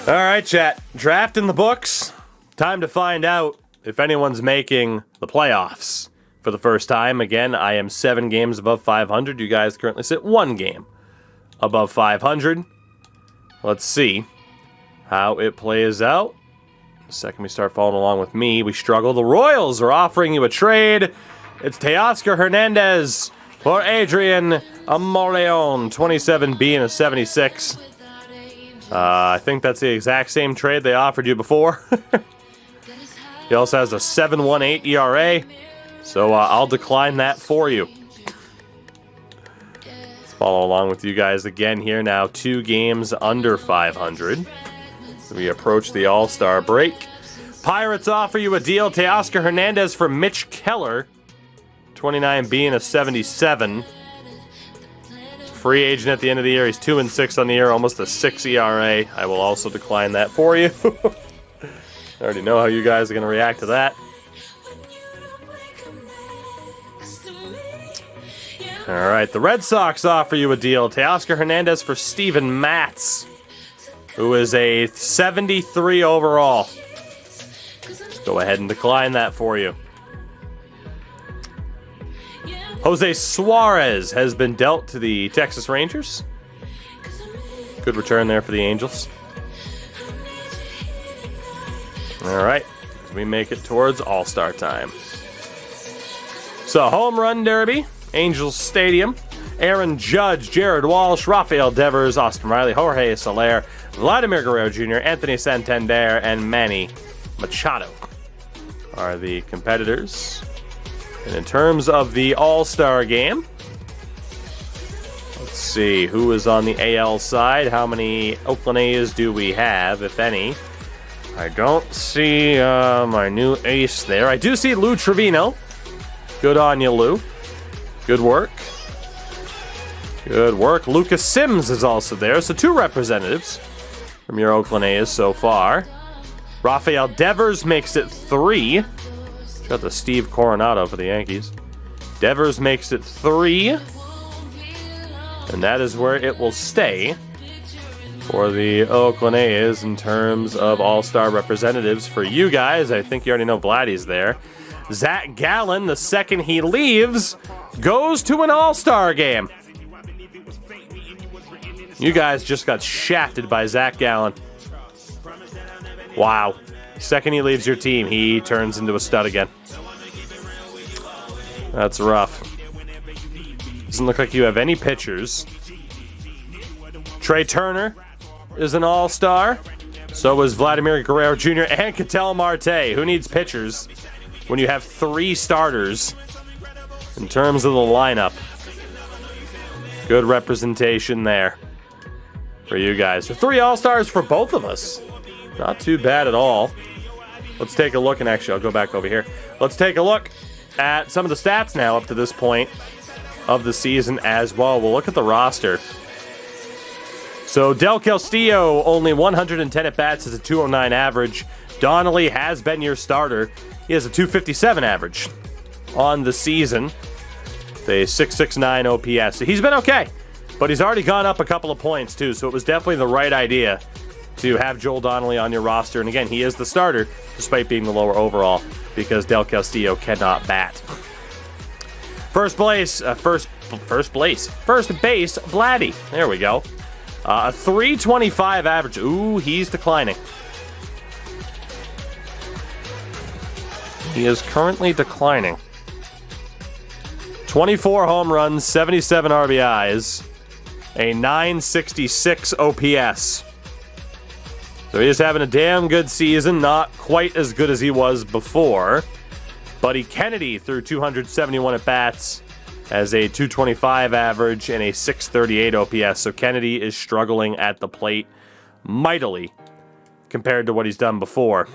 All right, chat. Draft in the books. Time to find out if anyone's making the playoffs for the first time. Again, I am 7 games above 500. You guys currently sit 1 game above 500. Let's see how it plays out. The second we start following along with me, we struggle. The Royals are offering you a trade. It's Teoscar Hernandez for Adrian Amoreon, 27B and a 76. I think that's the exact same trade they offered you before. He also has a 7.18 ERA, so I'll decline that for you. Let's follow along with you guys again here now. 2 games under 500. We approach the All-Star break. Pirates offer you a deal. Teoscar Hernandez for Mitch Keller, 29B and a 77. Free agent at the end of the year. He's 2-6 on the year, almost a 6 ERA. I will also decline that for you. I already know how you guys are going to react to that. All right, the Red Sox offer you a deal. Teoscar Hernandez for Steven Matz, who is a 73 overall. Just go ahead and decline that for you. Jose Suarez has been dealt to the Texas Rangers. Good return there for the Angels. All right, as we make it towards All-Star time. So, Home Run Derby, Angels Stadium. Aaron Judge, Jared Walsh, Rafael Devers, Austin Riley, Jorge Soler, Vladimir Guerrero Jr., Anthony Santander, and Manny Machado are the competitors. And in terms of the All-Star game, let's see who is on the AL side. How many Oakland A's do we have, if any? I don't see my new ace there. I do see Lou Trevino. Good on you, Lou. Good work. Good work. Lucas Sims is also there. So 2 representatives from your Oakland A's so far. Rafael Devers makes it 3. Got the Steve Coronado for the Yankees. Devers makes it 3. And that is where it will stay for the Oakland A's in terms of all-star representatives. For you guys, I think you already know Vladdy's there. Zach Gallen, the second he leaves, goes to an all-star game. You guys just got shafted by Zach Gallen. Wow. Second he leaves your team, he turns into a stud again. That's rough. Doesn't look like you have any pitchers. Trey Turner is an all-star. So is Vladimir Guerrero Jr. and Ketel Marte. Who needs pitchers when you have 3 starters in terms of the lineup? Good representation there for you guys. So 3 all-stars for both of us. Not too bad at all. Let's take a look, and actually I'll go back over here. Let's take a look at some of the stats now up to this point of the season as well. We'll look at the roster. So Del Castillo, only 110 at-bats, is a 209 average. Donnelly has been your starter. He has a 257 average on the season. A 669 OPS. So he's been okay, but he's already gone up a couple of points too, so it was definitely the right idea to have Joel Donnelly on your roster. And again, he is the starter, despite being the lower overall, because Del Castillo cannot bat. First base, Vladdy. There we go. A 325 average. Ooh, he's declining. He is currently declining. 24 home runs, 77 RBIs, a 966 OPS. So he is having a damn good season, not quite as good as he was before. Buddy Kennedy threw 271 at-bats, has a 225 average and a 638 OPS. So Kennedy is struggling at the plate mightily compared to what he's done before.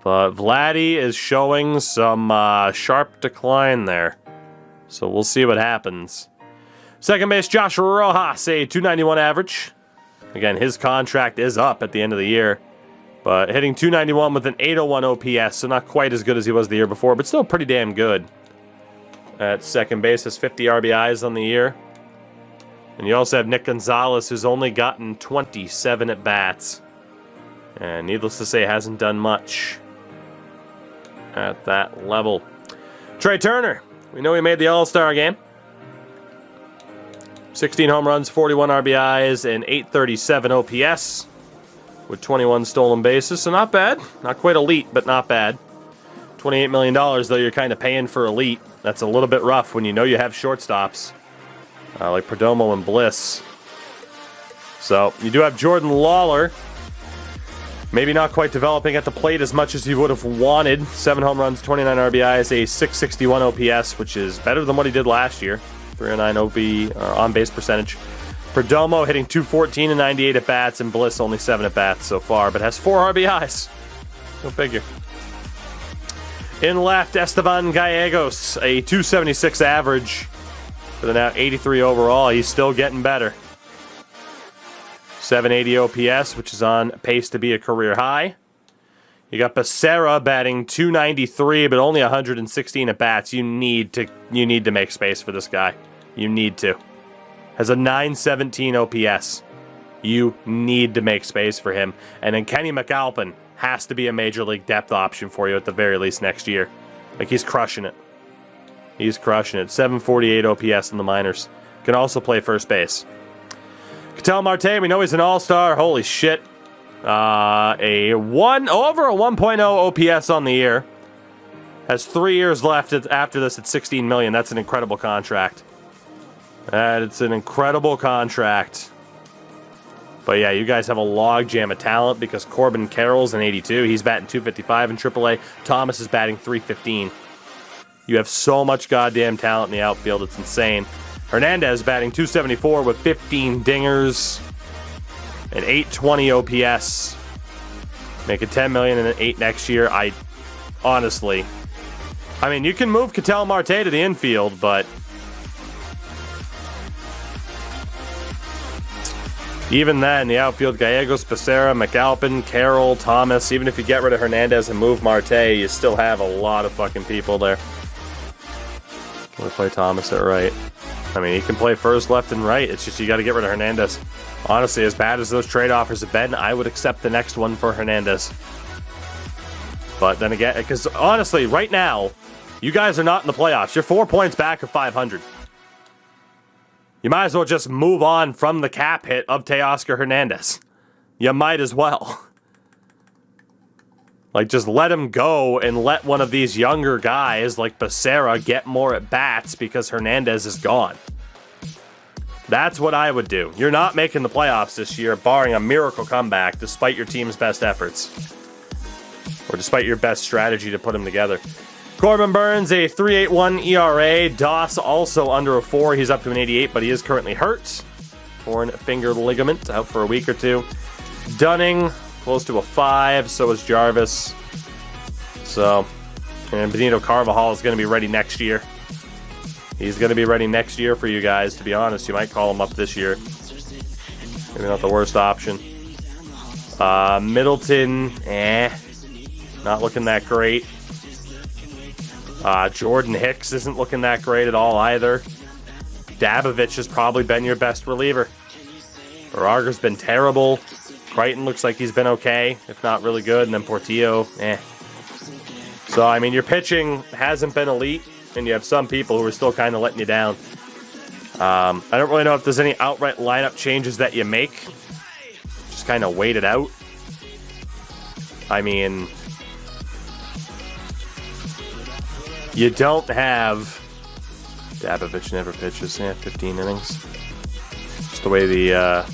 But Vladdy is showing some sharp decline there. So we'll see what happens. Second base, Joshua Rojas, a 291 average. Again, his contract is up at the end of the year. But hitting 291 with an 801 OPS, so not quite as good as he was the year before, but still pretty damn good. At second base, has 50 RBIs on the year. And you also have Nick Gonzalez, who's only gotten 27 at-bats. And needless to say, hasn't done much at that level. Trey Turner. We know he made the All-Star game. 16 home runs, 41 RBIs, and 837 OPS with 21 stolen bases. So not bad. Not quite elite, but not bad. $28 million, though you're kind of paying for elite. That's a little bit rough when you know you have shortstops like Perdomo and Bliss. So you do have Jordan Lawler. Maybe not quite developing at the plate as much as he would have wanted. 7 home runs, 29 RBIs, a 661 OPS, which is better than what he did last year. 309 on-base percentage. Perdomo hitting 214 and 98 at-bats, and Bliss only 7 at-bats so far, but has 4 RBIs. Go figure. In left, Esteban Gallegos, a 276 average for the now 83 overall. He's still getting better. 780 OPS, which is on pace to be a career high. You got Becerra batting 293, but only 116 at-bats. You need to make space for this guy. You need to. Has a 917 OPS. You need to make space for him. And then Kenny McAlpin has to be a major league depth option for you at the very least next year. Like, he's crushing it. He's crushing it. 748 OPS in the minors. Can also play first base. Ketel Marte, we know he's an all-star. Holy shit. Over a 1.0 OPS on the year. Has 3 years left after this at $16 million. That's an incredible contract. It's an incredible contract. But yeah, you guys have a logjam of talent because Corbin Carroll's an 82. He's batting 255 in AAA. Thomas is batting 315. You have so much goddamn talent in the outfield. It's insane. Hernandez batting 274 with 15 dingers and 820 OPS. Making $10 million and 8 next year. Honestly, I mean, you can move Ketel Marte to the infield, but even then, the outfield, Gallegos, Becerra, McAlpin, Carroll, Thomas, even if you get rid of Hernandez and move Marte, you still have a lot of fucking people there. Can we play Thomas at right? I mean, he can play first, left, and right. It's just you got to get rid of Hernandez. Honestly, as bad as those trade offers have been, I would accept the next one for Hernandez. But then again, because honestly, right now, you guys are not in the playoffs. You're 4 points back of 500. You might as well just move on from the cap hit of Teoscar Hernandez. You might as well. Like, just let him go and let one of these younger guys like Becerra get more at-bats because Hernandez is gone. That's what I would do. You're not making the playoffs this year, barring a miracle comeback, despite your team's best efforts. Or despite your best strategy to put them together. Corbin Burns, a 3.81 ERA. Doss also under a 4. He's up to an 88, but he is currently hurt. Torn finger ligament, out for a week or two. Dunning, close to a 5. So is Jarvis. So, and Benito Carvajal is going to be ready next year. He's going to be ready next year for you guys, to be honest. You might call him up this year. Maybe not the worst option. Middleton, not looking that great. Jordan Hicks isn't looking that great at all either. Dabovich has probably been your best reliever. Barraga's been terrible. Crichton looks like he's been okay, if not really good. And then Portillo, So, I mean, your pitching hasn't been elite, and you have some people who are still kind of letting you down. I don't really know if there's any outright lineup changes that you make. Just kind of wait it out. I mean, you don't have... Dabovich never pitches. 15 innings. Just the way the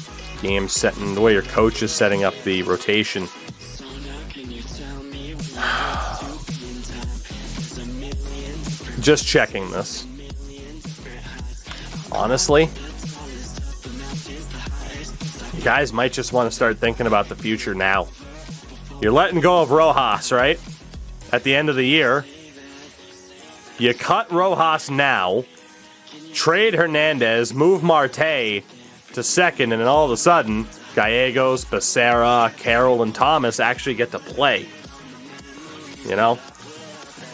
game's setting, the way your coach is setting up the rotation. Just checking this. Honestly, you guys might just want to start thinking about the future now. You're letting go of Rojas, right? At the end of the year. You cut Rojas now, trade Hernandez, move Marte to second, and then all of a sudden, Gallegos, Becerra, Carroll, and Thomas actually get to play. You know?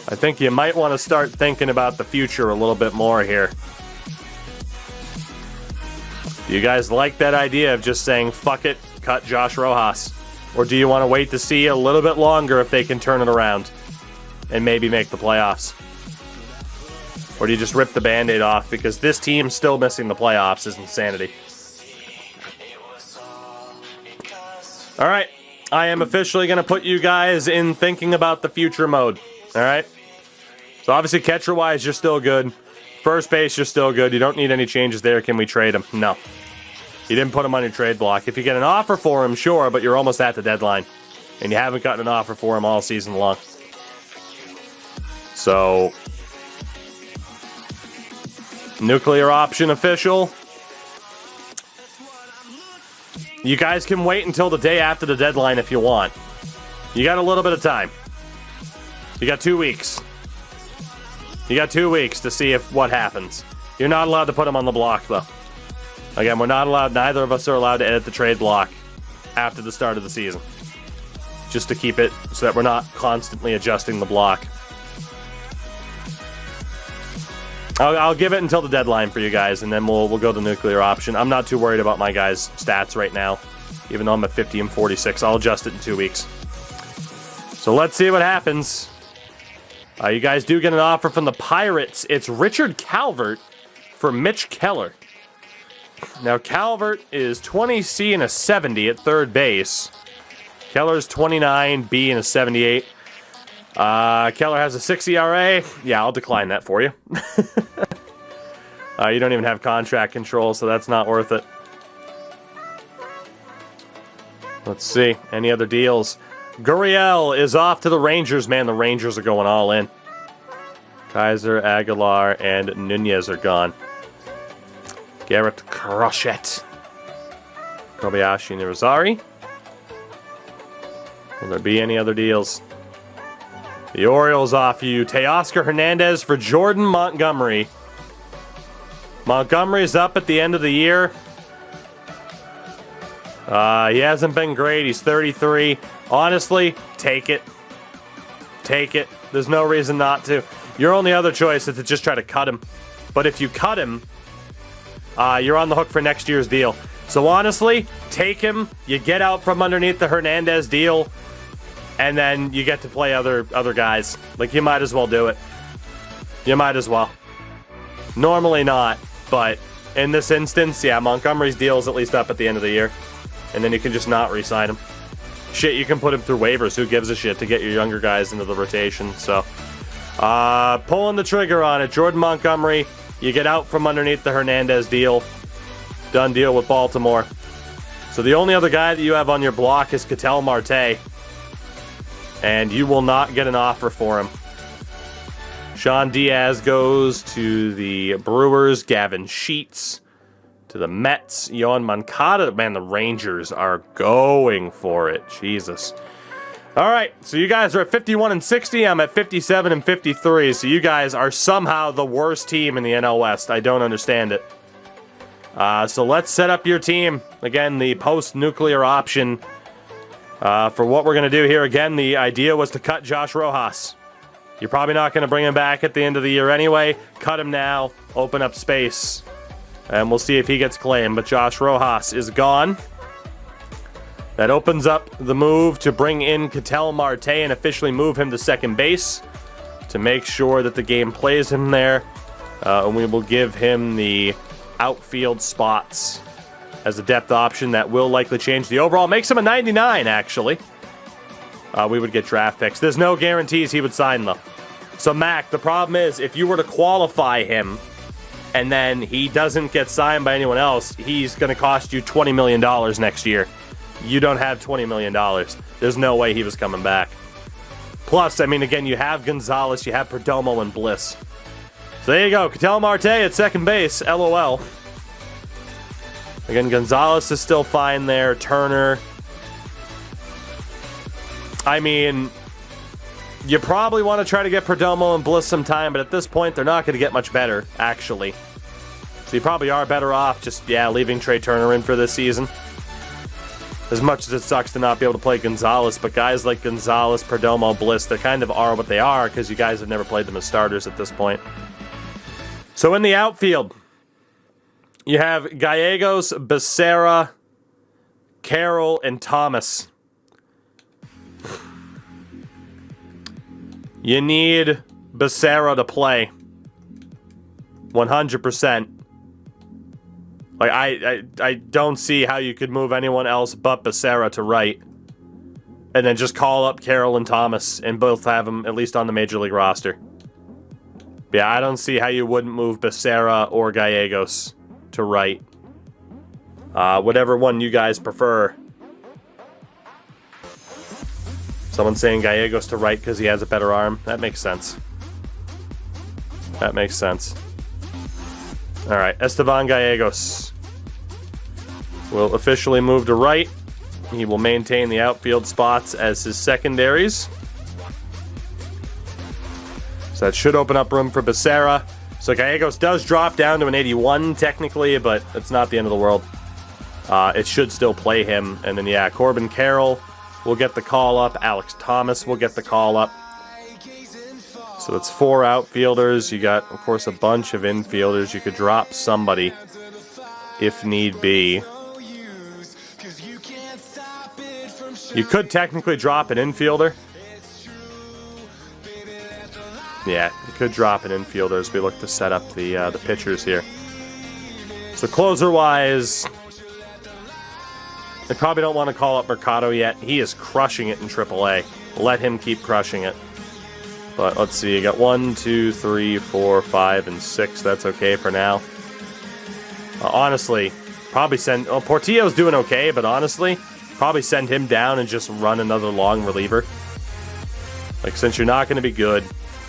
I think you might want to start thinking about the future a little bit more here. Do you guys like that idea of just saying, fuck it, cut Josh Rojas? Or do you want to wait to see a little bit longer if they can turn it around and maybe make the playoffs? Or do you just rip the Band-Aid off? Because this team still missing the playoffs is insanity. All right. I am officially going to put you guys in thinking about the future mode. All right? So obviously catcher-wise, you're still good. First base, you're still good. You don't need any changes there. Can we trade him? No. You didn't put him on your trade block. If you get an offer for him, sure, but you're almost at the deadline. And you haven't gotten an offer for him all season long. So, nuclear option official. You guys can wait until the day after the deadline if you want. You got a little bit of time. You got 2 weeks. You got 2 weeks to see if what happens. You're not allowed to put him on the block, though. Again, we're not allowed, neither of us are allowed to edit the trade block after the start of the season. Just to keep it so that we're not constantly adjusting the block. I'll give it until the deadline for you guys, and then we'll go the nuclear option. I'm not too worried about my guys' stats right now, even though I'm at 50 and 46. I'll adjust it in 2 weeks. So let's see what happens. You guys do get an offer from the Pirates. It's Richard Calvert for Mitch Keller. Now, Calvert is 20C and a 70 at third base. Keller's 29B and a 78. Keller has a 6 ERA. Yeah, I'll decline that for you. You don't even have contract control, so that's not worth it. Let's see. Any other deals? Gurriel is off to the Rangers. Man, the Rangers are going all in. Kaiser, Aguilar, and Nunez are gone. Garrett Crochet. Kobayashi and Irizarry. Will there be any other deals? The Orioles offer you Teoscar Hernandez for Jordan Montgomery. Montgomery's up at the end of the year. He hasn't been great. He's 33. Honestly, take it. Take it. There's no reason not to. Your only other choice is to just try to cut him. But if you cut him, you're on the hook for next year's deal. So honestly, take him. You get out from underneath the Hernandez deal, and then you get to play other guys. Like, you might as well do it. You might as well. Normally not, but in this instance, yeah, Montgomery's deal is at least up at the end of the year. And then you can just not re-sign him. Shit, you can put him through waivers. Who gives a shit to get your younger guys into the rotation? So, pulling the trigger on it. Jordan Montgomery, you get out from underneath the Hernandez deal. Done deal with Baltimore. So the only other guy that you have on your block is Ketel Marte. And you will not get an offer for him. Sean Diaz goes to the Brewers. Gavin Sheets to the Mets. Yohan Moncada. Man, the Rangers are going for it. Jesus. All right, so you guys are at 51 and 60. I'm at 57 and 53. So you guys are somehow the worst team in the NL West. I don't understand it. So let's set up your team. Again, the post-nuclear option. For what we're going to do here, again, the idea was to cut Josh Rojas. You're probably not going to bring him back at the end of the year anyway. Cut him now. Open up space. And we'll see if he gets claimed. But Josh Rojas is gone. That opens up the move to bring in Ketel Marte and officially move him to second base to make sure that the game plays him there. And we will give him the outfield spots as a depth option that will likely change the overall. Makes him a 99, actually. We would get draft picks. There's no guarantees he would sign, though. So, Mac, the problem is, if you were to qualify him and then he doesn't get signed by anyone else, he's going to cost you $20 million next year. You don't have $20 million. There's no way he was coming back. Plus, I mean, again, you have Gonzalez, you have Perdomo, and Bliss. So there you go. Ketel Marte at second base. LOL. Again, Gonzalez is still fine there. Turner. I mean, you probably want to try to get Perdomo and Bliss some time, but at this point, they're not going to get much better, actually. So you probably are better off just, yeah, leaving Trey Turner in for this season. As much as it sucks to not be able to play Gonzalez, but guys like Gonzalez, Perdomo, Bliss, they kind of are what they are because you guys have never played them as starters at this point. So in the outfield, you have Gallegos, Becerra, Carroll, and Thomas. You need Becerra to play. 100%. Like, I don't see how you could move anyone else but Becerra to right. And then just call up Carroll and Thomas and both have them at least on the Major League roster. Yeah, I don't see how you wouldn't move Becerra or Gallegos to right. Whatever one you guys prefer. Someone's saying Gallegos to right because he has a better arm. That makes sense. That makes sense. All right, Esteban Gallegos will officially move to right. He will maintain the outfield spots as his secondaries. So that should open up room for Becerra. So Gallegos does drop down to an 81 technically, but it's not the end of the world. It should still play him. And then, yeah, Corbin Carroll will get the call up. Alex Thomas will get the call up. So it's 4 outfielders. You got, of course, a bunch of infielders. You could drop somebody if need be. You could technically drop an infielder. Yeah, you could drop an infielder as we look to set up the pitchers here. So closer-wise, I probably don't want to call up Mercado yet. He is crushing it in AAA. Let him keep crushing it. But let's see, you got 1, 2, 3, 4, 5, and 6. That's okay for now. Honestly, probably send... Well, Portillo's doing okay, but honestly, probably send him down and just run another long reliever. Like, since you're not going to be good,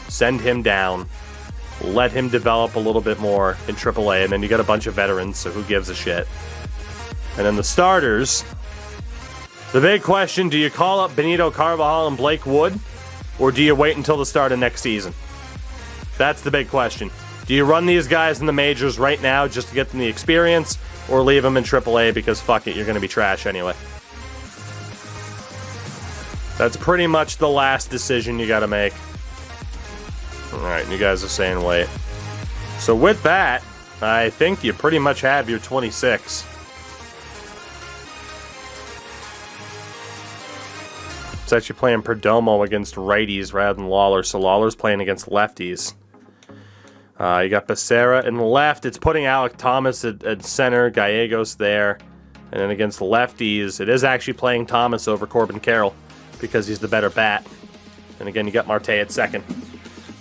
send him down. Let him develop a little bit more in AAA, and then you got a bunch of veterans, so who gives a shit? And then the starters. The big question, do you call up Benito Carvajal and Blake Wood? Or do you wait until the start of next season? That's the big question. Do you run these guys in the majors right now just to get them the experience? Or leave them in AAA because fuck it, you're going to be trash anyway? That's pretty much the last decision you got to make. Alright, you guys are saying wait. So with that, I think you pretty much have your 26. It's actually playing Perdomo against righties rather than Lawler, so Lawler's playing against lefties. You got Becerra in the left. It's putting Alec Thomas at center, Gallegos there. And then against the lefties, it is actually playing Thomas over Corbin Carroll because he's the better bat. And again, you got Marte at second.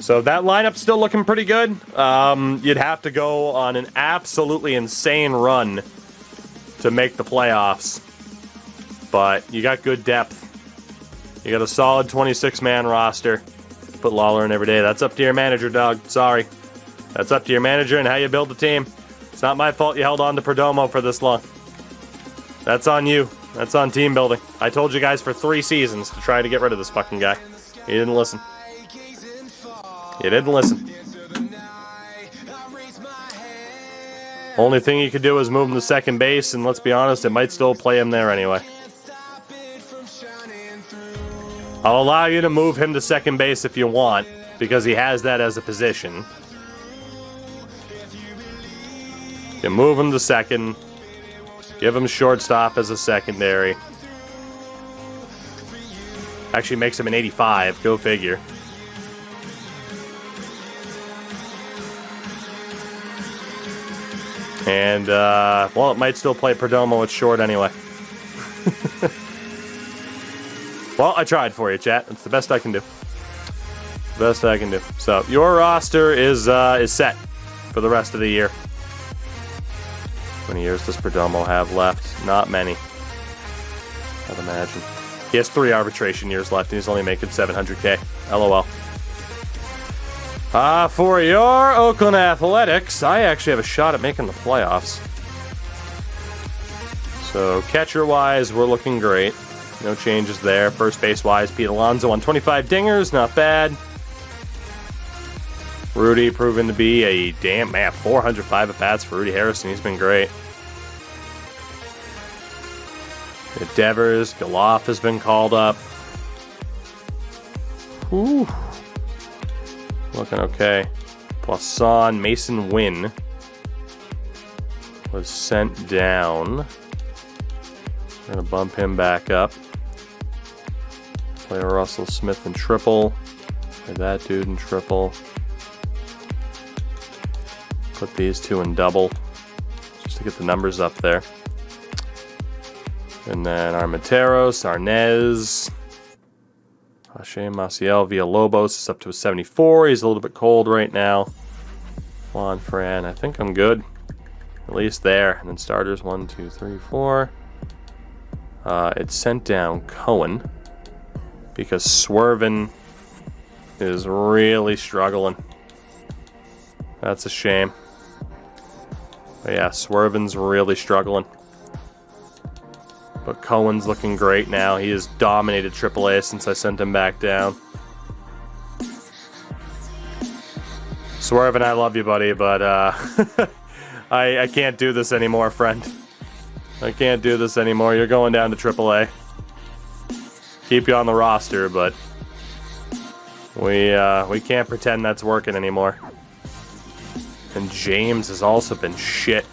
So that lineup's still looking pretty good. You'd have to go on an absolutely insane run to make the playoffs. But you got good depth. You got a solid 26-man roster. Put Lawler in every day. That's up to your manager, dog. Sorry. That's up to your manager and how you build the team. It's not my fault you held on to Perdomo for this long. That's on you. That's on team building. I told you guys for 3 seasons to try to get rid of this fucking guy. You didn't listen. You didn't listen. Only thing you could do is move him to second base, and let's be honest, it might still play him there anyway. I'll allow you to move him to second base if you want, because he has that as a position. You move him to second. Give him shortstop as a secondary. Actually makes him an 85. Go figure. And, well, it might still play Perdomo at short anyway. Well, I tried for you, chat. It's the best I can do. Best I can do. So, your roster is set for the rest of the year. How many years does Perdomo have left? Not many. I'd imagine. He has 3 arbitration years left, and he's only making $700K. LOL. For your Oakland Athletics, I actually have a shot at making the playoffs. So, catcher-wise, we're looking great. No changes there. First base-wise, Pete Alonso on 25 dingers. Not bad. Rudy proven to be a damn man. 405 at-bats for Rudy Harrison. He's been great. Devers, Galoff has been called up. Whew. Looking okay. Poisson, Mason Wynn was sent down. Gonna bump him back up. Play Russell Smith in triple. Play that dude in triple. Put these two in double, just to get the numbers up there. And then Armenteros, Arnez, Pache, Maciel, Villalobos is up to a 74. He's a little bit cold right now. Juan Fran, I think I'm good. At least there. And then starters, 1, 2, 3, 4. It sent down Cohen because Swervin is really struggling. That's a shame. But yeah, Swervin's really struggling. But Cohen's looking great now. He has dominated AAA since I sent him back down. Swervin, I love you, buddy, but I can't do this anymore, friend. I can't do this anymore. You're going down to AAA. Keep you on the roster, but we can't pretend that's working anymore. And James has also been shit.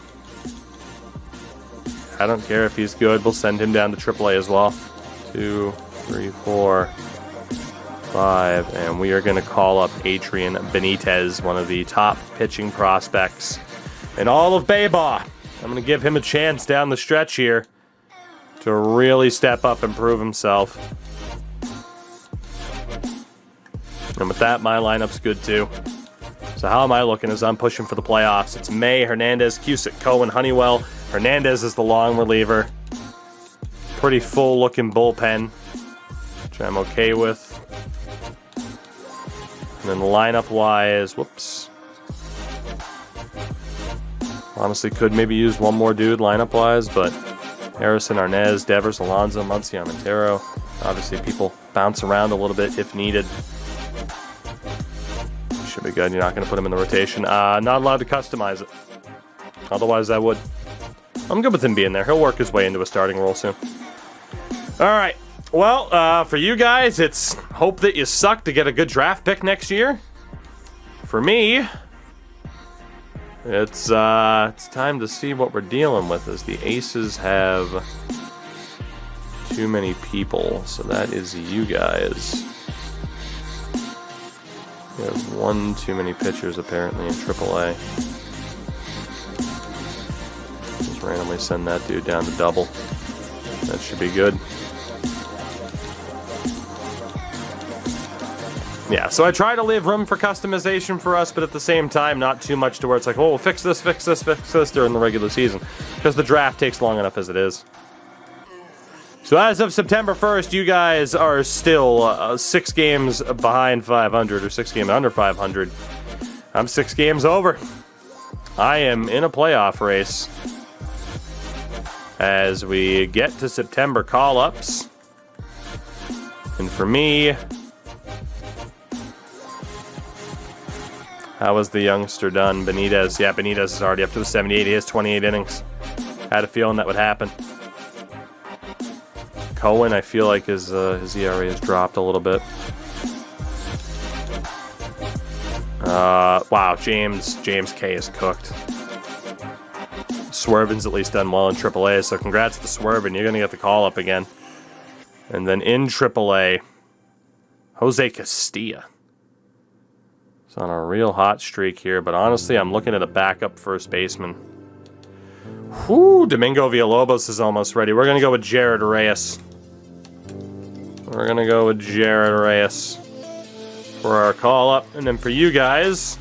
I don't care if he's good. We'll send him down to AAA as well. 2, 3, 4, 5. And we are going to call up Adrian Benitez, one of the top pitching prospects in all of Baseball. I'm going to give him a chance down the stretch here to really step up and prove himself. And with that, my lineup's good too. So how am I looking as I'm pushing for the playoffs? It's May, Hernandez, Cusick, Cohen, Honeywell. Hernandez is the long reliever. Pretty full-looking bullpen, which I'm okay with. And then lineup-wise, whoops. Honestly, could maybe use one more dude lineup-wise, but Harrison, Arnez, Devers, Alonso, Muncy, Montero. Obviously, people bounce around a little bit if needed. Should be good. You're not going to put him in the rotation. Not allowed to customize it. Otherwise, I would. I'm good with him being there. He'll work his way into a starting role soon. All right. Well, for you guys, it's hope that you suck to get a good draft pick next year. For me, it's time to see what we're dealing with, as the Aces have too many people. So that is you guys. We have one too many pitchers apparently in AAA. Just randomly send that dude down to double. That should be good. Yeah, so I try to leave room for customization for us, but at the same time, not too much to where it's like, oh, we'll fix this during the regular season, because the draft takes long enough as it is. So as of September 1st, you guys are still 6 games behind 500, or 6 games under 500. I'm 6 games over. I am in a playoff race as we get to September call-ups. And for me, how was the youngster done? Benitez. Yeah, Benitez is already up to a 78. He has 28 innings. Had a feeling that would happen. Cohen, I feel like his ERA has dropped a little bit. Wow, James K is cooked. Swervin's at least done well in AAA, so congrats to Swervin. You're going to get the call-up again. And then in AAA, Jose Castilla. He's on a real hot streak here, but honestly, I'm looking at a backup first baseman. Whew, Domingo Villalobos is almost ready. We're going to go with Jared Reyes. We're going to go with Jared Reyes for our call-up. And then for you guys,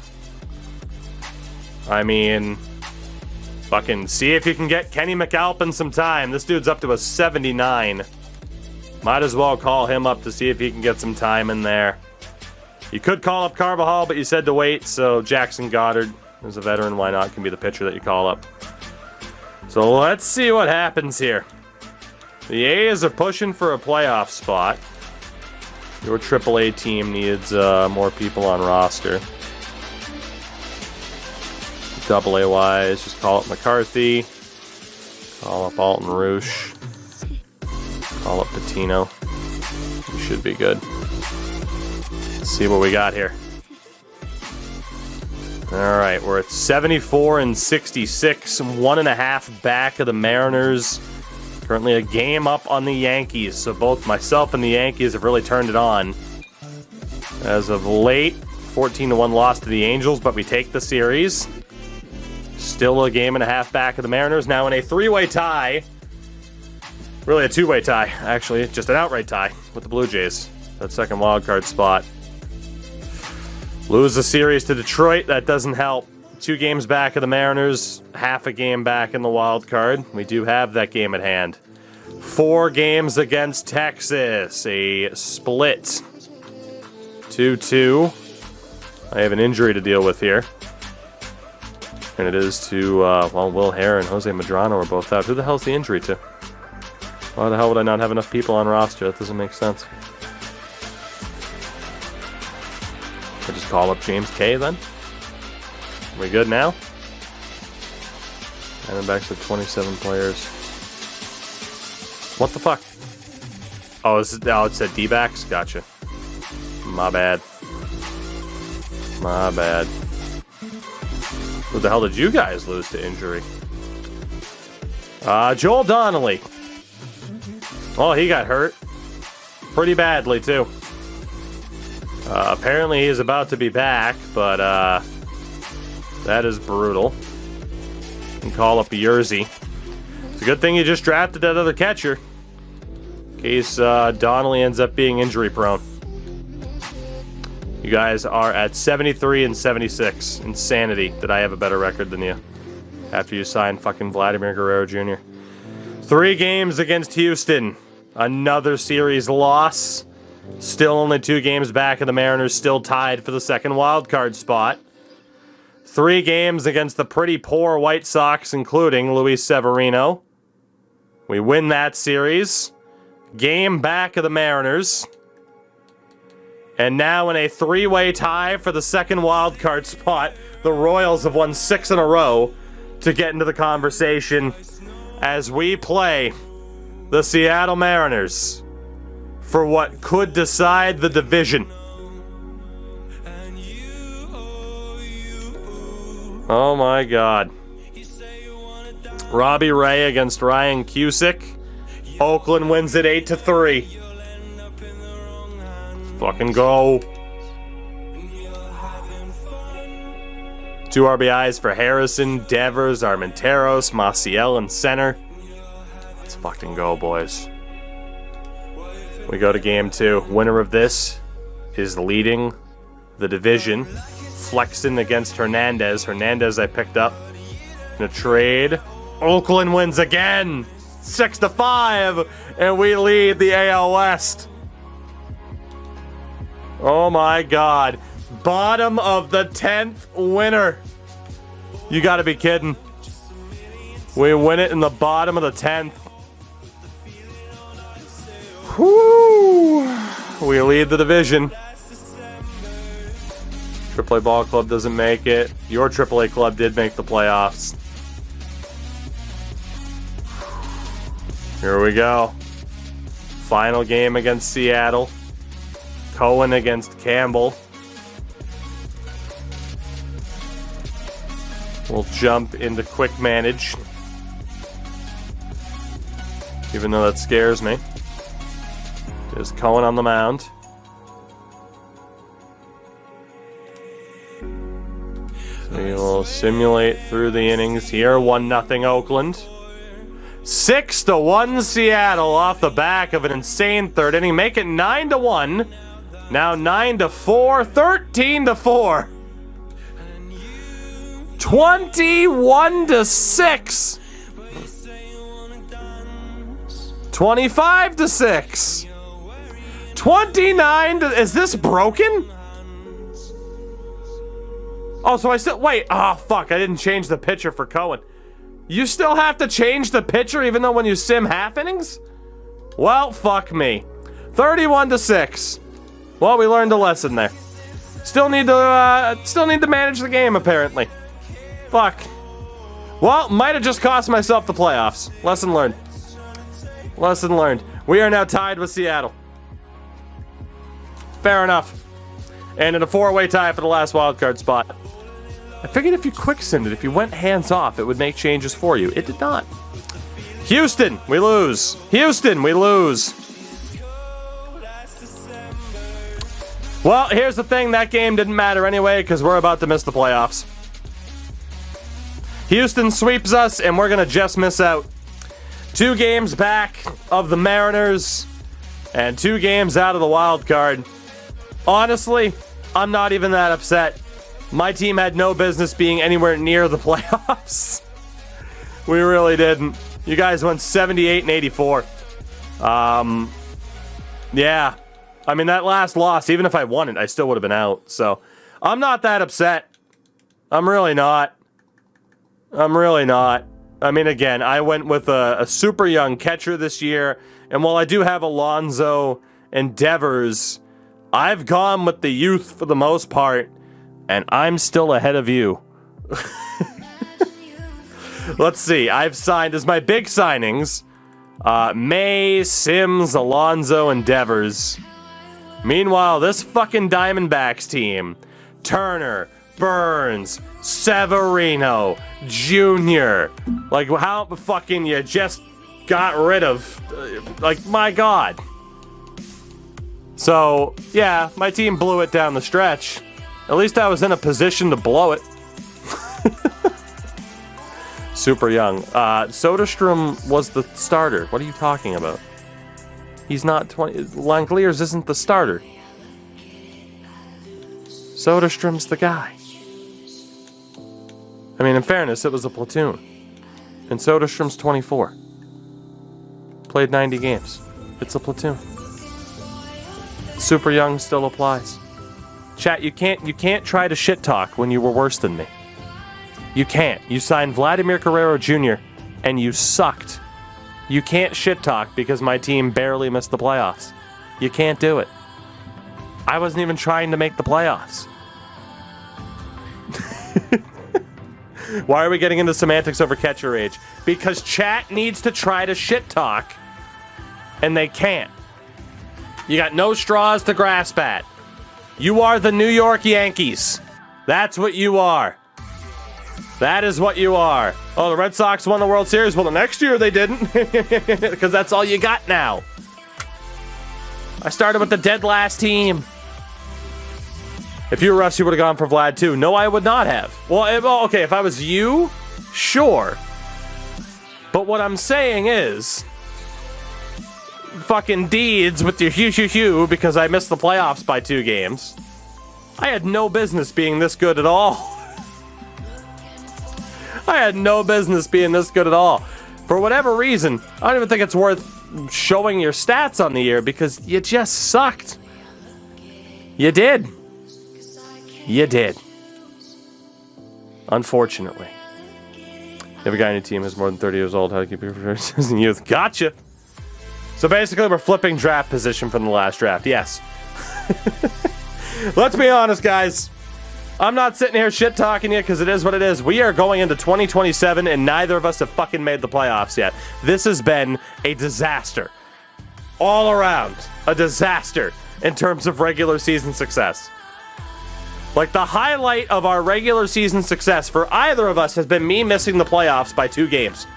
I mean, fucking see if you can get Kenny McAlpin some time. This dude's up to a 79. Might as well call him up to see if he can get some time in there. You could call up Carvajal, but you said to wait, so Jackson Goddard, as a veteran, why not, can be the pitcher that you call up. So let's see what happens here. The A's are pushing for a playoff spot. Your AAA team needs more people on roster. AA-wise, just call up McCarthy. Call up Alton Roosh. Call up Patino. You should be good. Let's see what we got here. All right, we're at 74 and 66, 1.5 back of the Mariners. Currently a game up on the Yankees, so both myself and the Yankees have really turned it on. As of late, 14-1 loss to the Angels, but we take the series. Still a game and a half back of the Mariners. Now in a three-way tie. Really a two-way tie, actually. Just an outright tie with the Blue Jays. That second wild card spot. Lose the series to Detroit. That doesn't help. 2 games back of the Mariners. Half a game back in the wild card. We do have that game at hand. 4 games against Texas. A split. 2-2. I have an injury to deal with here. And it is to, well, Will Hare and Jose Medrano are both out. Who the hell's the injury to? Why the hell would I not have enough people on roster? That doesn't make sense. I just call up James K then? Are we good now? And then back to 27 players. What the fuck? Oh, it said D-backs? Gotcha. My bad. My bad. Who the hell did you guys lose to injury? Joel Donnelly. Oh, he got hurt. Pretty badly, too. Apparently he's about to be back, but that is brutal. You can call up Yerzy. It's a good thing you just drafted that other catcher. In case Donnelly ends up being injury prone. You guys are at 73 and 76. Insanity that I have a better record than you. After you signed fucking Vladimir Guerrero Jr. 3 games against Houston. Another series loss. Still only 2 games back of the Mariners. Still tied for the second wild card spot. 3 games against the pretty poor White Sox, including Luis Severino. We win that series. Game back of the Mariners. And now in a 3-way tie for the second wild card spot, the Royals have won 6 in a row to get into the conversation as we play the Seattle Mariners for what could decide the division. Oh my God. Robbie Ray against Ryan Cusick. Oakland wins it 8-3. Fucking go. 2 RBIs for Harrison, Devers, Armenteros, Maciel in center. Let's fucking go, boys. We go to game 2. Winner of this is leading the division. Flexen against Hernandez. Hernandez I picked up in a trade. Oakland wins again. 6-5. And we lead the AL West. Oh my God. Bottom of the 10th winner. You gotta be kidding. We win it in the bottom of the 10th. Whoo! We lead the division. AAA Ball Club doesn't make it. Your AAA club did make the playoffs. Here we go. Final game against Seattle. Cohen against Campbell. We'll jump into quick manage. Even though that scares me. There's Cohen on the mound. So we will simulate through the innings here. 1-0 Oakland. 6-1 Seattle off the back of an insane third inning. Make it 9-1. Now 9-4. 13-4. 21-6. 25-6. 29 to... Is this broken? Oh, so I still... Wait. Oh, fuck. I didn't change the pitcher for Cohen. You still have to change the pitcher even though when you sim half innings? Well, fuck me. 31-6. Well, we learned a lesson there. Still need to manage the game, apparently. Fuck. Well, might have just cost myself the playoffs. Lesson learned. Lesson learned. We are now tied with Seattle. Fair enough. And in a 4-way tie for the last wildcard spot. I figured if you quick-simmed it, if you went hands-off, it would make changes for you. It did not. Houston, we lose. Houston, we lose. Well, here's the thing. That game didn't matter anyway because we're about to miss the playoffs. Houston sweeps us, and we're going to just miss out. 2 games back of the Mariners and 2 games out of the wild card. Honestly, I'm not even that upset. My team had no business being anywhere near the playoffs. We really didn't. You guys went 78 and 84. Yeah. I mean, that last loss, even if I won it, I still would have been out. So, I'm not that upset. I'm really not. I mean, again, I went with a super young catcher this year. And while I do have Alonso and Devers, I've gone with the youth for the most part. And I'm still ahead of you. Let's see. I've signed as my big signings. May, Sims, Alonso, and Devers. Meanwhile, this fucking Diamondbacks team. Turner, Burns, Severino, Jr. Like, how fucking you just got rid of... like, my God. So, yeah, my team blew it down the stretch. At least I was in a position to blow it. Super young. Soderstrom was the starter. What are you talking about? He's not 20. Langeliers isn't the starter. Soderstrom's the guy. I mean, in fairness, it was a platoon. And Soderstrom's 24. Played 90 games. It's a platoon. Super young still applies. Chat, you can't try to shit talk when you were worse than me. You can't. You signed Vladimir Guerrero Jr. and you sucked. You can't shit talk because my team barely missed the playoffs. You can't do it. I wasn't even trying to make the playoffs. Why are we getting into semantics over catcher age? Because chat needs to try to shit talk and they can't. You got no straws to grasp at. You are the New York Yankees. That's what you are. That is what you are. Oh, the Red Sox won the World Series. Well, the next year they didn't. Because that's all you got now. I started with the dead last team. If you were us, you would have gone for Vlad too. No, I would not have. Well, okay, if I was you, sure. But what I'm saying is... fucking deeds with your hue because I missed the playoffs by 2 games. I had no business being this good at all. I had no business being this good at all. For whatever reason, I don't even think it's worth showing your stats on the year because you just sucked. You did. You did. Unfortunately. You have a guy on your team who's more than 30 years old. How to keep your first in youth? Gotcha. So basically, we're flipping draft position from the last draft. Yes. Let's be honest, guys. I'm not sitting here shit-talking you because it is what it is. We are going into 2027, and neither of us have fucking made the playoffs yet. This has been a disaster. All around. A disaster in terms of regular season success. Like, the highlight of our regular season success for either of us has been me missing the playoffs by 2 games.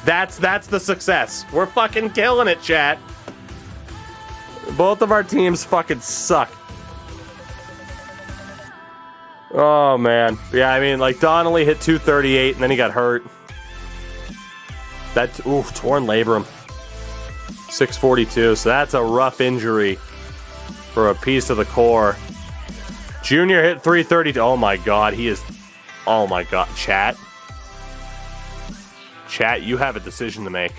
That's the success. We're fucking killing it, chat. Both of our teams fucking suck. Oh, man. Yeah, I mean, like, Donnelly hit 238, and then he got hurt. Torn labrum. 642, so that's a rough injury for a piece of the core. Junior hit 332. Oh, my God. He is... oh, my God. Chat. Chat, you have a decision to make.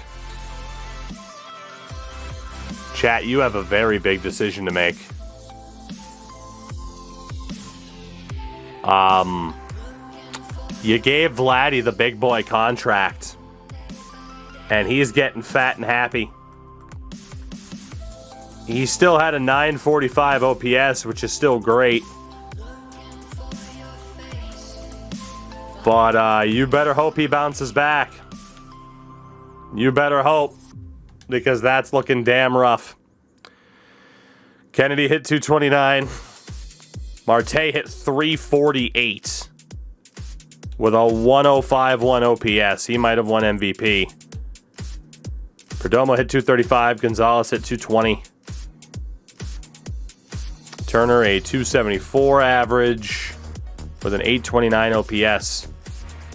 Chat, you have a very big decision to make. You gave Vladdy the big boy contract. And he's getting fat and happy. He still had a 945 OPS, which is still great. But you better hope he bounces back. You better hope. Because that's looking damn rough. Kennedy hit 229. Marte hit 348. With a 105-1 OPS. He might have won MVP. Perdomo hit 235. Gonzalez hit 220. Turner, a 274 average with an 829 OPS.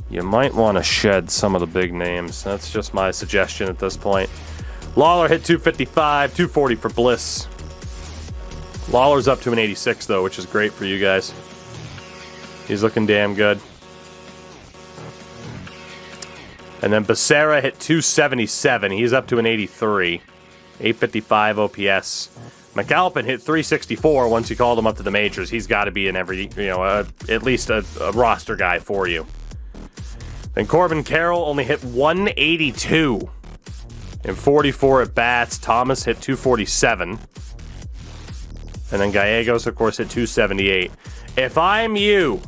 You might want to shed some of the big names. That's just my suggestion at this point. Lawler hit 255, 240 for Bliss. Lawler's up to an 86, though, which is great for you guys. He's looking damn good. And then Becerra hit 277. He's up to an 83. 855 OPS. McAlpin hit 364 once you called him up to the majors. He's got to be in every, at least a roster guy for you. Then Corbin Carroll only hit 182 in 44 at-bats. Thomas hit 247. And then Gallegos, of course, hit 278. If I'm you,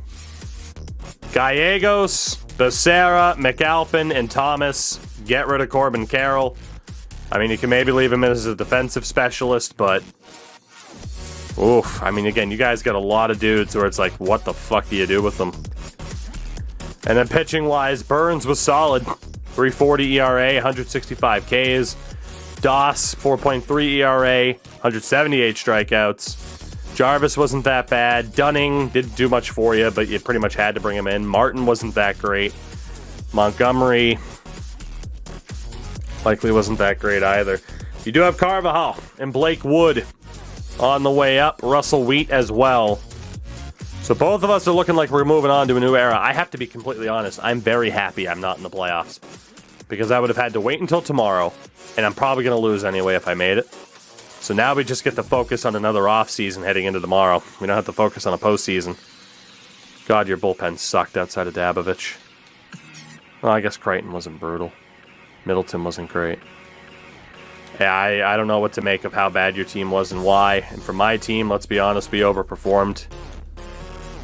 Gallegos, Becerra, McAlpin, and Thomas, get rid of Corbin Carroll. I mean, you can maybe leave him as a defensive specialist, but... oof. I mean, again, you guys got a lot of dudes where it's like, what the fuck do you do with them? And then pitching-wise, Burns was solid. 3.40 ERA, 165 Ks. Doss, 4.3 ERA, 178 strikeouts. Jarvis wasn't that bad. Dunning didn't do much for you, but you pretty much had to bring him in. Martin wasn't that great. Montgomery likely wasn't that great either. You do have Carvajal and Blake Wood on the way up. Russell Wheat as well. So both of us are looking like we're moving on to a new era. I have to be completely honest. I'm very happy I'm not in the playoffs, because I would have had to wait until tomorrow, and I'm probably going to lose anyway if I made it. So now we just get to focus on another off-season heading into tomorrow. We don't have to focus on a postseason. God, your bullpen sucked outside of Dabovich. Well, I guess Crichton wasn't brutal. Middleton wasn't great. Yeah, I don't know what to make of how bad your team was and why. And for my team, let's be honest, we overperformed.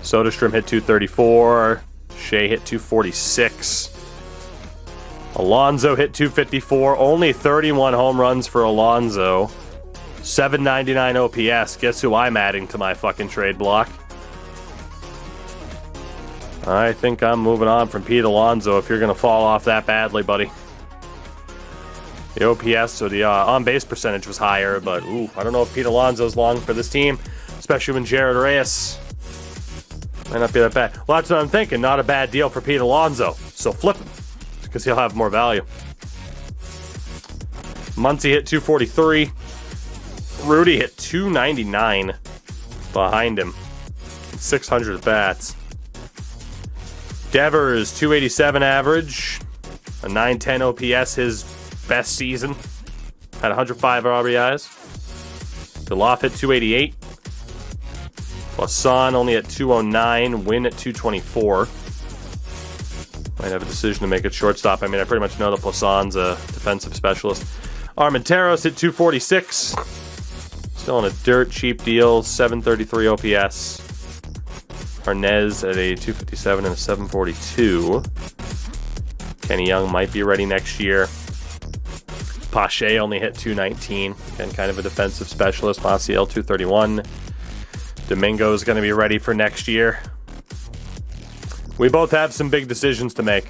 Soderstrom hit 234. Shea hit 246. Alonso hit 254. Only 31 home runs for Alonso. 799 OPS. Guess who I'm adding to my fucking trade block? I think I'm moving on from Pete Alonso if you're going to fall off that badly, buddy. The OPS or the on-base percentage was higher, but ooh, I don't know if Pete Alonso's long for this team, especially when Jared Reyes might not be that bad. Well, that's what I'm thinking. Not a bad deal for Pete Alonso. So flip him, because he'll have more value. Muncy hit 243. Rudy hit 299 behind him. 600 bats. Devers, 287 average. A 910 OPS, his best season. Had 105 RBIs. Geloff hit 288. Wasson only at 209. Win at 224. Might have a decision to make at shortstop. I mean, I pretty much know that Poisson's a defensive specialist. Armenteros hit 246. Still on a dirt cheap deal. 733 OPS. Arnez at a 257 and a 742. Kenny Young might be ready next year. Pache only hit 219. Again, kind of a defensive specialist. Maciel 231. Domingo's going to be ready for next year. We both have some big decisions to make.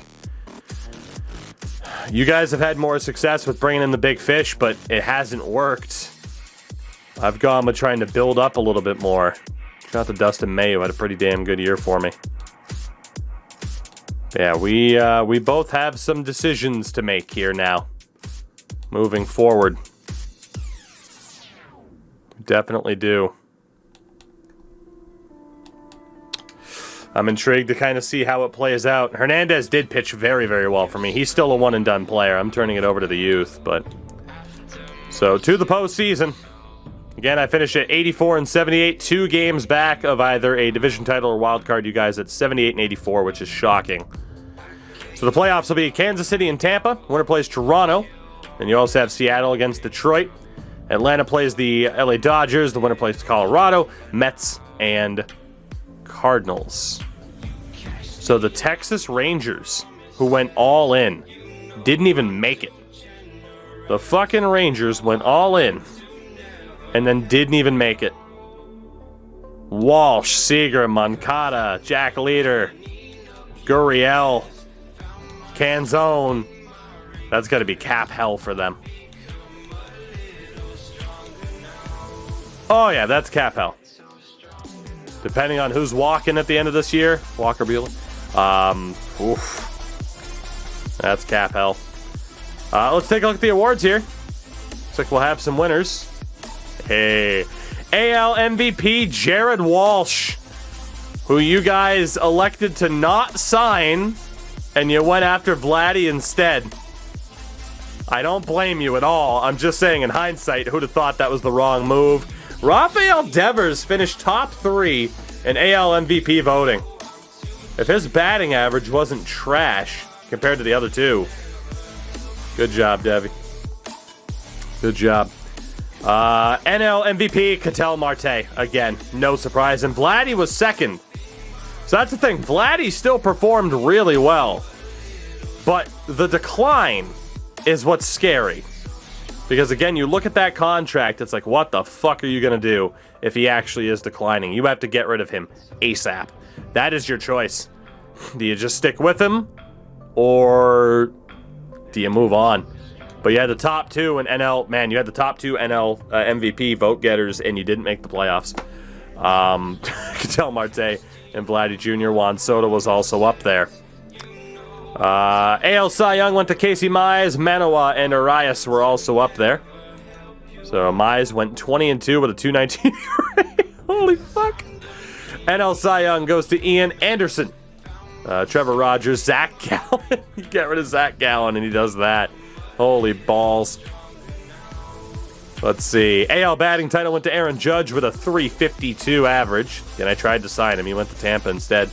You guys have had more success with bringing in the big fish, but it hasn't worked. I've gone with trying to build up a little bit more. Shout out to Dustin May, who had a pretty damn good year for me. Yeah, we both have some decisions to make here now. Moving forward. We definitely do. I'm intrigued to kind of see how it plays out. Hernandez did pitch very, very well for me. He's still a one-and-done player. I'm turning it over to the youth, but... So, to the postseason. Again, I finished at 84 and 78, 2 games back of either a division title or wild card. You guys at 78 and 84, which is shocking. So the playoffs will be Kansas City and Tampa. Winner plays Toronto. And you also have Seattle against Detroit. Atlanta plays the LA Dodgers. The winner plays Colorado, Mets, and Cardinals. So the Texas Rangers, who went all in, didn't even make it. The fucking Rangers went all in and then didn't even make it. Walsh, Seager, Moncada, Jack Leader, Gurriel, Canzone. That's got to be cap hell for them. Oh yeah, that's cap hell. depending on who's walking at the end of this year. Walker Buehler. Oof. That's cap hell. Let's take a look at the awards here. Looks like we'll have some winners. Hey, AL MVP Jared Walsh, who you guys elected to not sign, and you went after Vladdy instead. I don't blame you at all. I'm just saying, in hindsight, who'd have thought that was the wrong move? Rafael Devers finished top 3 in AL MVP voting. If his batting average wasn't trash compared to the other two, good job, Debbie. Good job. NL MVP, Ketel Marte. Again, no surprise. And Vladdy was second. So that's the thing. Vladdy still performed really well. But the decline is what's scary. Because, again, you look at that contract, it's like, what the fuck are you going to do if he actually is declining? You have to get rid of him ASAP. That is your choice. Do you just stick with him? Or do you move on? But you had the top 2 in NL. Man, you had the top 2 NL MVP vote getters, and you didn't make the playoffs. Ketel Marte and Vladdy Jr. Juan Soto was also up there. AL Cy Young went to Casey Mize. Manoah and Arias were also up there. So Mize went 20-2 with a 2.19. Holy fuck. NL Cy Young goes to Ian Anderson. Trevor Rogers, Zach Gallen. You get rid of Zach Gallen, and he does that. Holy balls. Let's see. AL batting title went to Aaron Judge with a 3.52 average. And I tried to sign him. He went to Tampa instead.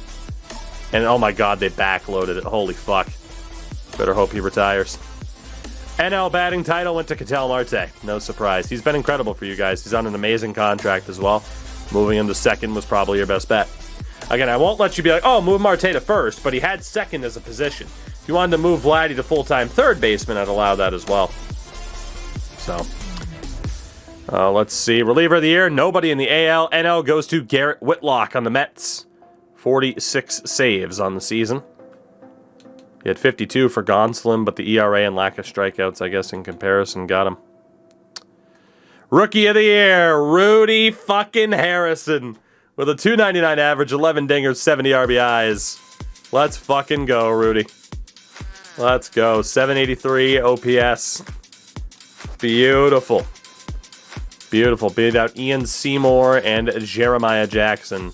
And oh my god, they backloaded it. Holy fuck. Better hope he retires. NL batting title went to Ketel Marte. No surprise. He's been incredible for you guys. He's on an amazing contract as well. Moving him to second was probably your best bet. Again, I won't let you be like, oh, move Marte to first, but he had second as a position. If you wanted to move Vladdy to full-time third baseman, I'd allow that as well. So, let's see. Reliever of the year, nobody in the AL. NL goes to Garrett Whitlock on the Mets. 46 saves on the season. He had 52 for Gonsolin, but the ERA and lack of strikeouts, I guess, in comparison, got him. Rookie of the year, Rudy fucking Harrison. With a 2.99 average, 11 dingers, 70 RBIs. Let's fucking go, Rudy. Let's go. 783 OPS. Beautiful. Beautiful. Beat out Ian Seymour and Jeremiah Jackson.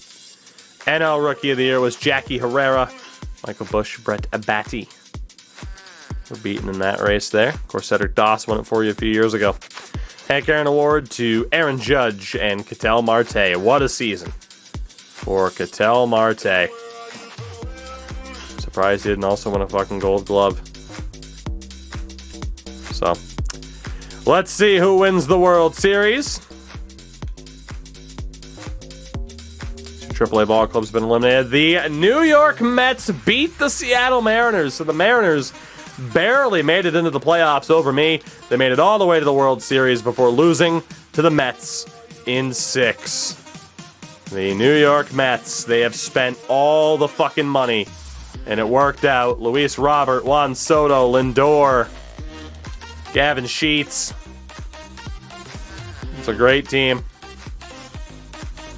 NL Rookie of the Year was Jackie Herrera. Michael Busch, Brett Abate. We're beaten in that race there. Of course, Cedric Doss won it for you a few years ago. Hank Aaron Award to Aaron Judge and Ketel Marte. What a season for Ketel Marte. Surprised he didn't also win a fucking gold glove. So, let's see who wins the World Series. AAA ball club's been eliminated. The New York Mets beat the Seattle Mariners. So the Mariners barely made it into the playoffs over me. They made it all the way to the World Series before losing to the Mets in 6. The New York Mets, they have spent all the fucking money, and it worked out. Luis Robert, Juan Soto, Lindor, Gavin Sheets. It's a great team.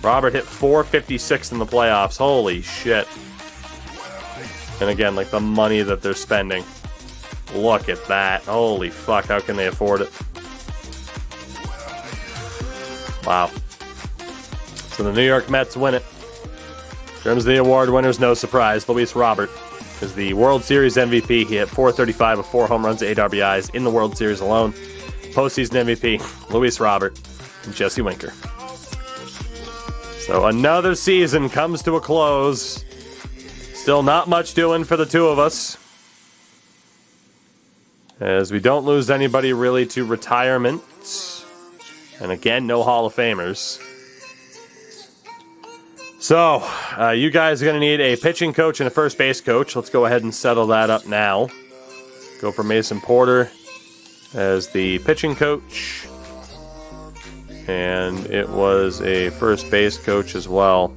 Robert hit .456 in the playoffs. Holy shit. And again, like the money that they're spending. Look at that. Holy fuck, how can they afford it? Wow. So the New York Mets win it. In terms of the award winners, no surprise. Luis Robert is the World Series MVP. He hit .435 with 4 home runs, 8 RBIs in the World Series alone. Postseason MVP, Luis Robert and Jesse Winker. So another season comes to a close. Still not much doing for the two of us, as we don't lose anybody really to retirement. And again, no Hall of Famers. So, you guys are going to need a pitching coach and a first base coach. Let's go ahead and settle that up now. Go for Mason Porter as the pitching coach. And it was a first base coach as well.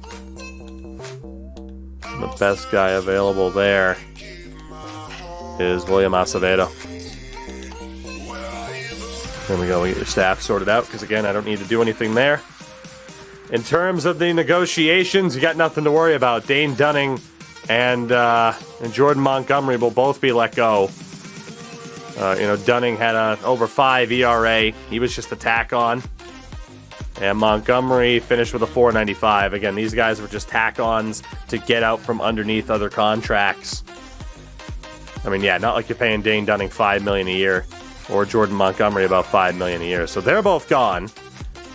The best guy available there is William Acevedo. There we go. We get your staff sorted out because, again, I don't need to do anything there. In terms of the negotiations, you got nothing to worry about. Dane Dunning and Jordan Montgomery will both be let go. Dunning had a over 5 ERA. He was just a tack on. And Montgomery finished with a 4.95. Again, these guys were just tack-ons to get out from underneath other contracts. I mean, yeah, not like you're paying Dane Dunning $5 million a year or Jordan Montgomery about $5 million a year. So they're both gone.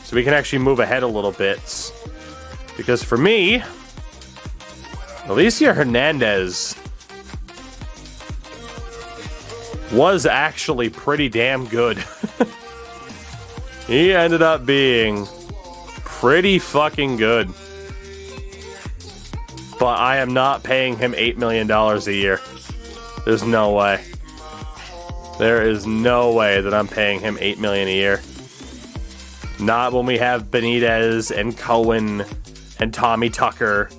So we can actually move ahead a little bit. Because for me, Alicia Hernandez was actually pretty damn good. He ended up being pretty fucking good. But I am not paying him $8 million a year. There's no way. There is no way that I'm paying him $8 million a year. Not when we have Benitez and Cohen and Tommy Tucker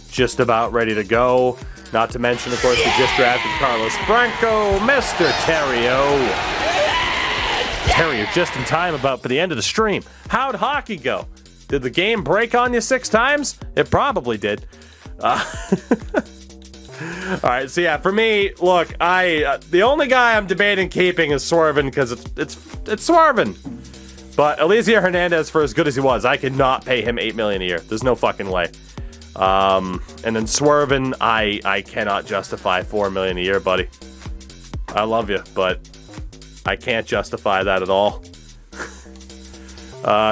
just about ready to go. Not to mention, of course, we just drafted Carlos Franco, Mr. Terrio. Terry, just in time about for the end of the stream. How'd hockey go? Did the game break on you 6 times? It probably did. All right, so yeah, for me, look, the only guy I'm debating keeping is Swervin because it's Swervin. But Alicia Hernandez, for as good as he was, I could not pay him $8 million a year. There's no fucking way. And then Swervin, I cannot justify $4 million a year, buddy. I love you, but I can't justify that at all.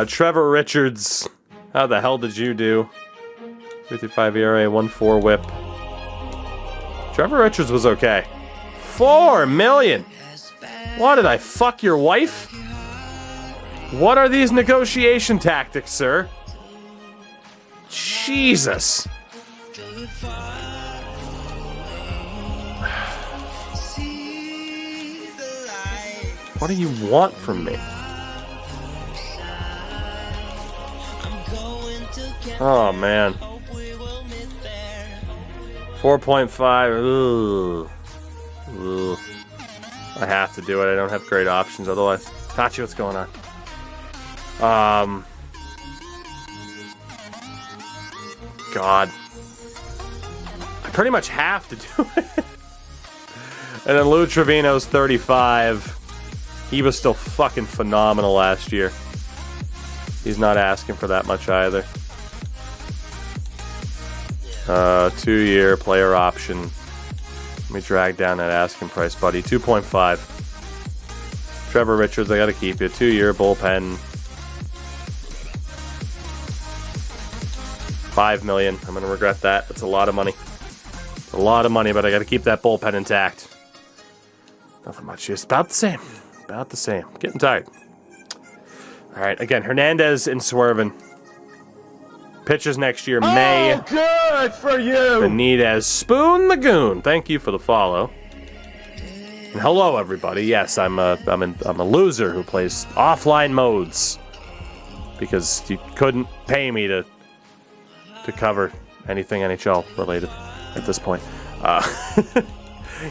Trevor Richards, how the hell did you do? 55 ERA, 1.4 whip. Trevor Richards was okay. $4 million. What, did I fuck your wife? What are these negotiation tactics, sir? Jesus. What do you want from me? Oh, man. 4.5. Ugh. I have to do it. I don't have great options otherwise. Tachi, what's going on? God. I pretty much have to do it. And then Lou Trevino's 35. He was still fucking phenomenal last year. He's not asking for that much either. 2-year player option. Let me drag down that asking price, buddy. 2.5. Trevor Richards, I gotta keep you. 2-year bullpen. $5 million. I'm gonna regret that. That's a lot of money. A lot of money, but I gotta keep that bullpen intact. Nothing much. It's about the same. About the same. Getting tired. All right. Again, Hernandez and Swervin. Pitchers next year, May. Oh, good for you. Benitez, Spoon the Goon. Thank you for the follow. And hello, everybody. Yes, I'm a loser who plays offline modes because you couldn't pay me to cover anything NHL related at this point.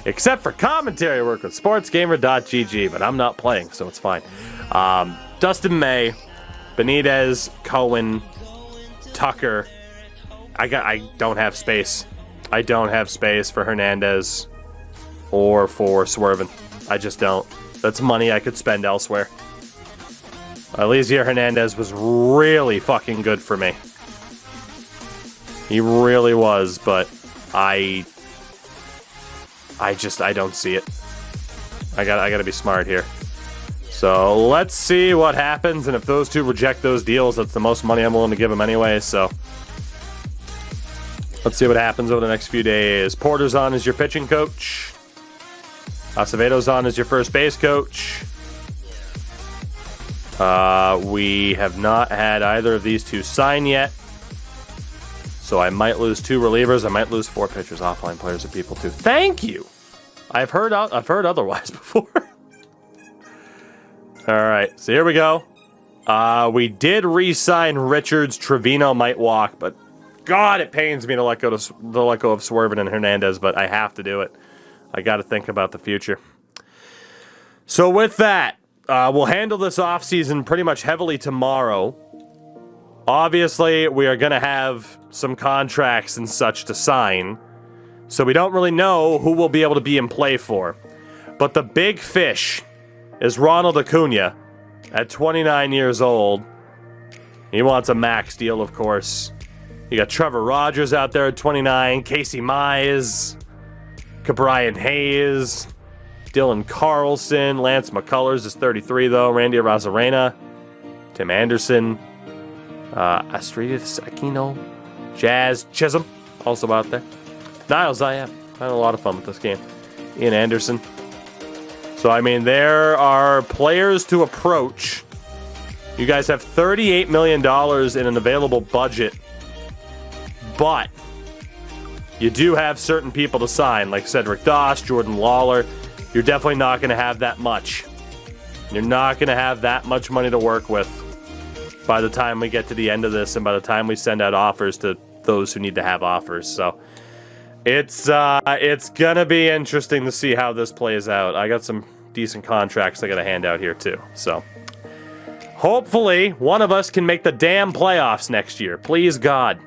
Except for commentary work with sportsgamer.gg, but I'm not playing, so it's fine. Dustin May, Benitez, Cohen, Tucker. I don't have space. I don't have space for Hernandez or for Swervin. I just don't. That's money I could spend elsewhere. Alicia Hernandez was really fucking good for me. He really was, but I don't see it. I gotta be smart here. So let's see what happens, and if those two reject those deals, that's the most money I'm willing to give them anyway, so let's see what happens over the next few days. Porter's on as your pitching coach. Acevedo's on as your first base coach. We have not had either of these two sign yet. So I might lose 2 relievers. I might lose 4 pitchers. Offline players are people too. Thank you. I've heard otherwise before. All right, so here we go. We did re-sign Richards. Trevino might walk, but God, it pains me to let go of Swervin and Hernandez, but I have to do it. I got to think about the future. So with that, we'll handle this offseason pretty much heavily tomorrow. Obviously, we are going to have some contracts and such to sign, so we don't really know who we'll be able to be in play for. But the big fish is Ronald Acuna at 29 years old. He wants a max deal, of course. You got Trevor Rogers out there at 29, Casey Mize, Cabrian Hayes, Dylan Carlson, Lance McCullers is 33 though, Randy Arozarena, Tim Anderson, Astridis Aquino, Jazz Chisholm, also out there. Niles, I had a lot of fun with this game. Ian Anderson. So, I mean, there are players to approach. You guys have $38 million in an available budget, but you do have certain people to sign, like Cedric Doss, Jordan Lawler. You're definitely not going to have that much. You're not going to have that much money to work with by the time we get to the end of this and by the time we send out offers to those who need to have offers. So it's going to be interesting to see how this plays out. I got some decent contracts I got to hand out here too. So hopefully one of us can make the damn playoffs next year. Please, God.